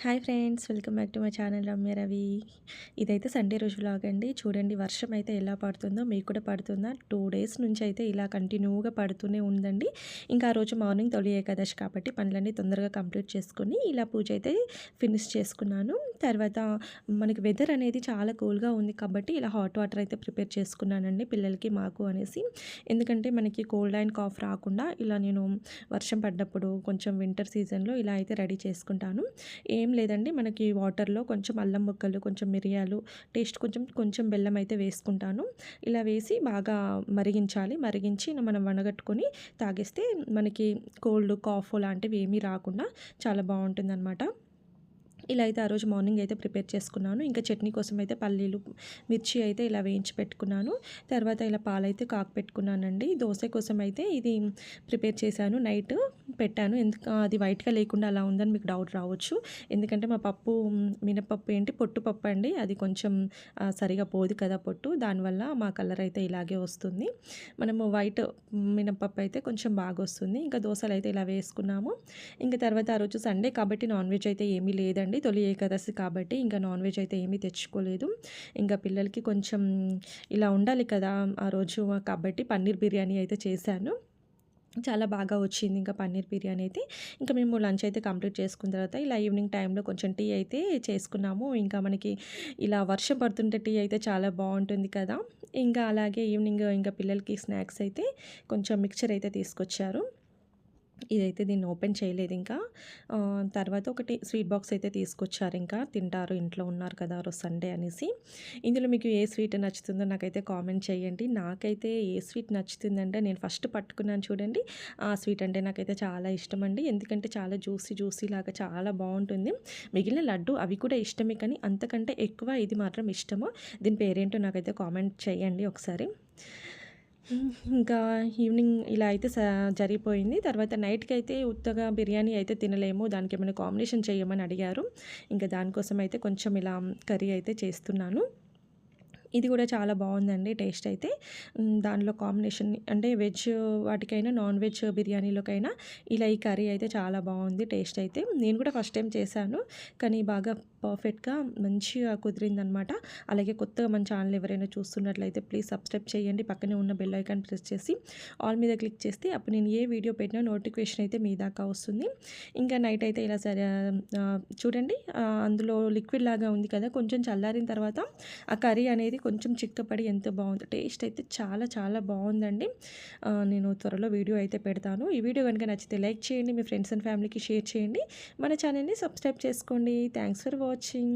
Hi friends, welcome back to my channel Ramya Ravi. ఇదైతే Sunday రోజు vlog అండి. చూడండి వర్షం అయితే ఎలా పడుతుందో, మీకు కూడా పడుతుందా? 2 డేస్ నుంచి అయితే ఇలా కంటిన్యూగా పడుతూనే ఉందండి. ఇంకా ఆ రోజు మార్నింగ్ తొలి ఏకాదశి కాబట్టి పనులన్నీ తొందరగా కంప్లీట్ చేసుకొని ఇలా పూజ అయితే ఫినిష్ చేసుకున్నాను. తర్వాత మనకి వెదర్ అనేది చాలా కూల్గా ఉంది కాబట్టి ఇలా హాట్ వాటర్ అయితే ప్రిపేర్ చేసుకున్నానండి పిల్లలకి, మాకు అనేసి. ఎందుకంటే మనకి కోల్డ్ అండ్ కాఫ్ రాకుండా ఇలా నేను వర్షం పడ్డప్పుడు కొంచెం వింటర్ సీజన్లో ఇలా అయితే రెడీ చేసుకుంటాను. ఏం లేదండి, మనకి వాటర్లో కొంచెం అల్లం ముక్కలు, కొంచెం మిరియాలు, టేస్ట్ కొంచెం కొంచెం బెల్లం అయితే వేసుకుంటాను. ఇలా వేసి బాగా మరిగించాలి. మరిగించి మనం వడగట్టుకొని తాగేస్తే మనకి కోల్డ్, కాఫ్ లాంటివి ఏమీ రాకుండా చాలా బాగుంటుందన్నమాట. ఇలా అయితే ఆ రోజు మార్నింగ్ అయితే ప్రిపేర్ చేసుకున్నాను. ఇంకా చట్నీ కోసం అయితే పల్లీలు, మిర్చి అయితే ఇలా వేయించి పెట్టుకున్నాను. తర్వాత ఇలా పాలైతే కాగపెట్టుకున్నానండి. దోస కోసం అయితే ఇది ప్రిపేర్ చేశాను. నైట్ పెట్టాను. ఎందుకు అది వైట్గా లేకుండా అలా ఉందని మీకు డౌట్ రావచ్చు. ఎందుకంటే మా పప్పు మినపప్పు పొట్టు పప్పు అండి. అది కొంచెం సరిగా పోదు కదా పొట్టు, దానివల్ల మా కలర్ అయితే ఇలాగే వస్తుంది. మనము వైట్ మినపప్పు అయితే కొంచెం బాగా వస్తుంది. ఇంకా దోశలు అయితే ఇలా వేసుకున్నాము. ఇంకా తర్వాత ఆ రోజు సండే కాబట్టి నాన్ వెజ్ అయితే ఏమీ లేదండి. తొలి ఏకాదశి కాబట్టి ఇంకా నాన్ వెజ్ అయితే ఏమీ తెచ్చుకోలేదు. ఇంకా పిల్లలకి కొంచెం ఇలా ఉండాలి కదా ఆ రోజు, కాబట్టి పన్నీర్ బిర్యానీ అయితే చేశాను. చాలా బాగా వచ్చింది ఇంకా పన్నీర్ బిర్యానీ అయితే. ఇంకా మేము లంచ్ అయితే కంప్లీట్ చేసుకున్న తర్వాత ఇలా ఈవినింగ్ టైంలో కొంచెం టీ అయితే చేసుకున్నాము. ఇంకా మనకి ఇలా వర్షం పడుతుంటే టీ అయితే చాలా బాగుంటుంది కదా. ఇంకా అలాగే ఈవినింగ్ ఇంకా పిల్లలకి స్నాక్స్ అయితే కొంచెం మిక్చర్ అయితే తీసుకొచ్చారు. ఇదైతే దీన్ని ఓపెన్ చేయలేదు ఇంకా. తర్వాత ఒకటి స్వీట్ బాక్స్ అయితే తీసుకొచ్చారు. ఇంకా తింటారు, ఇంట్లో ఉన్నారు కదా ఆ రోజు సండే అనేసి. ఇందులో మీకు ఏ స్వీట్ నచ్చుతుందో నాకైతే కామెంట్ చేయండి. నాకైతే ఏ స్వీట్ నచ్చుతుందంటే, నేను ఫస్ట్ పట్టుకున్నాను చూడండి, ఆ స్వీట్ అంటే నాకైతే చాలా ఇష్టం అండి. ఎందుకంటే చాలా జ్యూసీ జ్యూసీ లాగా చాలా బాగుంటుంది. మిగిలిన లడ్డు అవి కూడా ఇష్టమే, కానీ అంతకంటే ఎక్కువ ఇది మాత్రం ఇష్టము. దీని పేరేంటో నాకైతే కామెంట్ చేయండి ఒకసారి. ఇంకా ఈవినింగ్ ఇలా అయితే జరిగిపోయింది. తర్వాత నైట్కి అయితే ఉత్తగా బిర్యానీ అయితే తినలేము, దానికి ఏమైనా కాంబినేషన్ చేయమని అడిగారు. ఇంకా దానికోసం అయితే కొంచెం ఇలా కర్రీ అయితే చేస్తున్నాను. ఇది కూడా చాలా బాగుందండి టేస్ట్ అయితే. దానిలో కాంబినేషన్ అంటే వెజ్ వాటికైనా, నాన్ వెజ్ బిర్యానీలోకైనా ఇలా ఈ కర్రీ అయితే చాలా బాగుంది టేస్ట్ అయితే. నేను కూడా ఫస్ట్ టైం చేశాను, కానీ బాగా పర్ఫెక్ట్గా మంచిగా కుదిరిందనమాట. అలాగే కొత్తగా మన ఛానల్ ఎవరైనా చూస్తున్నట్లయితే ప్లీజ్ సబ్స్క్రైబ్ చేయండి. పక్కనే ఉన్న బెల్ ఐకాన్ ప్రెస్ చేసి ఆల్ మీద క్లిక్ చేస్తే అప్పుడు నేను ఏ వీడియో పెట్టినా నోటిఫికేషన్ అయితే మీ దాకా వస్తుంది. ఇంకా నైట్ అయితే ఇలా సరే చూడండి, అందులో లిక్విడ్ లాగా ఉంది కదా, కొంచెం చల్లారిన తర్వాత ఆ కర్రీ అనేది కొంచెం చిక్కపడి ఎంత బాగుందో. టేస్ట్ అయితే చాలా చాలా బాగుందండి. నేను త్వరలో వీడియో అయితే పెడతాను. ఈ వీడియో కనుక నచ్చితే లైక్ చేయండి, మీ ఫ్రెండ్స్ అండ్ ఫ్యామిలీకి షేర్ చేయండి. మన ఛానల్ని సబ్స్క్రైబ్ చేసుకోండి. Thanks for watching.